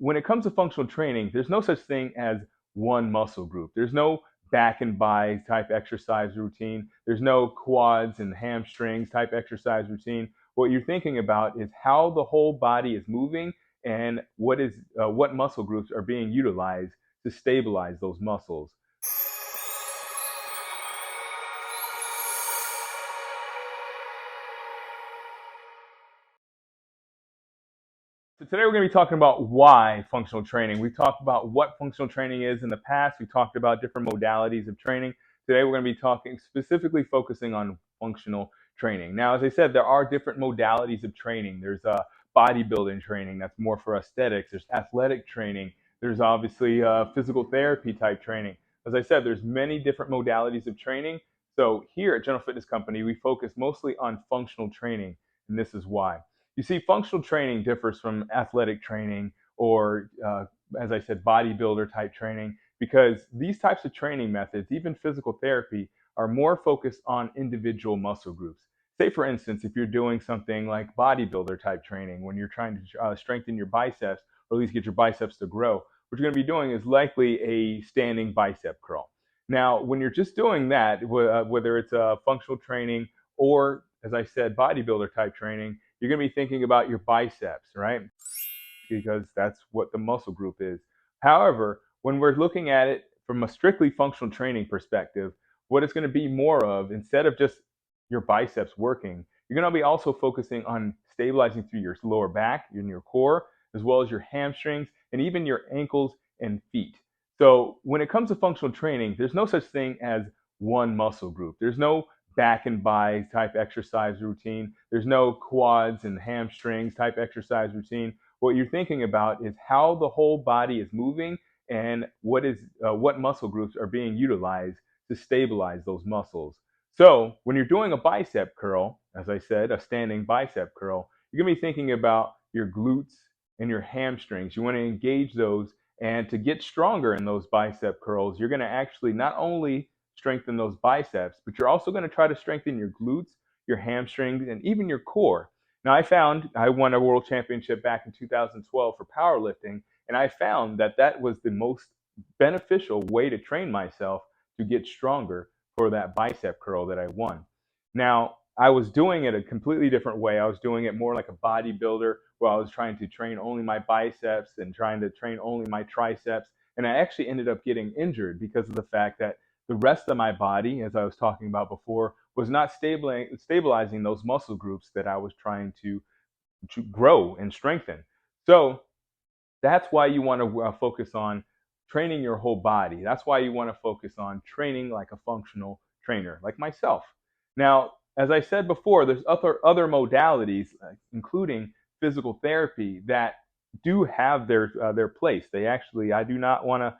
when it comes to functional training, there's no such thing as one muscle group. There's no back and bi type exercise routine. There's no quads and hamstrings type exercise routine. What you're thinking about is how the whole body is moving and what muscle groups are being utilized to stabilize those muscles. So today we're going to be talking about why functional training. We've talked about what functional training is in the past. We talked about different modalities of training. Today we're going to be talking specifically focusing on functional training. Now, as I said, there are different modalities of training. There's bodybuilding training that's more for aesthetics. There's athletic training. There's obviously physical therapy type training. As I said, there's many different modalities of training. So here at General Fitness Company, we focus mostly on functional training, and this is why. You see, functional training differs from athletic training or, as I said, bodybuilder type training because these types of training methods, even physical therapy, are more focused on individual muscle groups. Say, for instance, if you're doing something like bodybuilder type training, when you're trying to strengthen your biceps or at least get your biceps to grow, what you're going to be doing is likely a standing bicep curl. Now, when you're just doing that, whether it's functional training or, as I said, bodybuilder type training, you're going to be thinking about your biceps, right? Because that's what the muscle group is. However, when we're looking at it from a strictly functional training perspective, what it's going to be more of, instead of just your biceps working, you're going to be also focusing on stabilizing through your lower back, in your core, as well as your hamstrings, and even your ankles and feet. So when it comes to functional training, there's no such thing as one muscle group. There's no back and bi type exercise routine. There's no quads and hamstrings type exercise routine. What you're thinking about is how the whole body is moving and what muscle groups are being utilized to stabilize those muscles. So when you're doing a bicep curl, as I said, a standing bicep curl, you're going to be thinking about your glutes and your hamstrings. You want to engage those, and to get stronger in those bicep curls, you're going to actually not only strengthen those biceps, but you're also going to try to strengthen your glutes, your hamstrings, and even your core. Now, I won a world championship back in 2012 for powerlifting, and I found that that was the most beneficial way to train myself to get stronger for that bicep curl that I won. Now, I was doing it a completely different way. I was doing it more like a bodybuilder where I was trying to train only my biceps and trying to train only my triceps. And I actually ended up getting injured because of the fact that the rest of my body, as I was talking about before, was not stabilizing those muscle groups that I was trying to grow and strengthen. So that's why you want to focus on training your whole body. That's why you want to focus on training like a functional trainer, like myself. Now, as I said before, there's other modalities, including physical therapy, that do have their place. They actually, I do not want to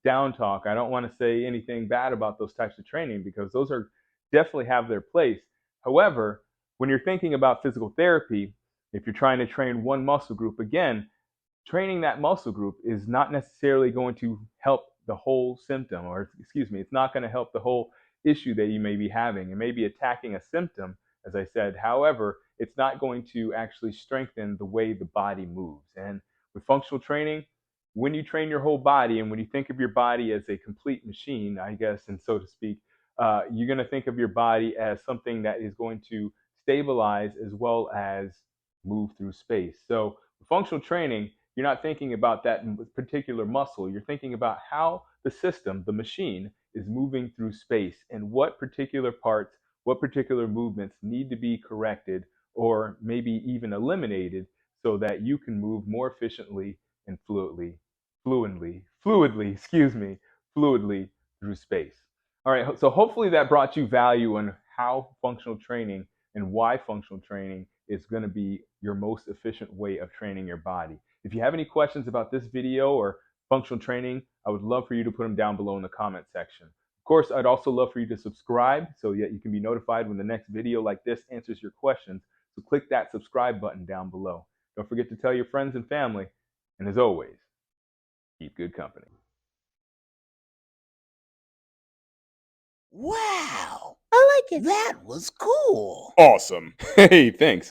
down talk. I don't want to say anything bad about those types of training because those are definitely have their place. However, when you're thinking about physical therapy, if you're trying to train one muscle group, again, training that muscle group is not necessarily going to help the whole symptom, or excuse me, it's not going to help the whole issue that you may be having. It may be attacking a symptom, as I said. However, it's not going to actually strengthen the way the body moves. And with functional training, when you train your whole body and when you think of your body as a complete machine, I guess, and so to speak, you're going to think of your body as something that is going to stabilize as well as move through space. So, with functional training, you're not thinking about that particular muscle. You're thinking about how the system, the machine, is moving through space and what particular parts, what particular movements need to be corrected or maybe even eliminated so that you can move more efficiently and fluidly through space. All right, so hopefully that brought you value on how functional training and why functional training is going to be your most efficient way of training your body. If you have any questions about this video or functional training, I would love for you to put them down below in the comment section. Of course, I'd also love for you to subscribe so that you can be notified when the next video like this answers your questions. So click that subscribe button down below. Don't forget to tell your friends and family. And as always, keep good company. Wow, I like it. That was cool. Awesome. Hey, thanks.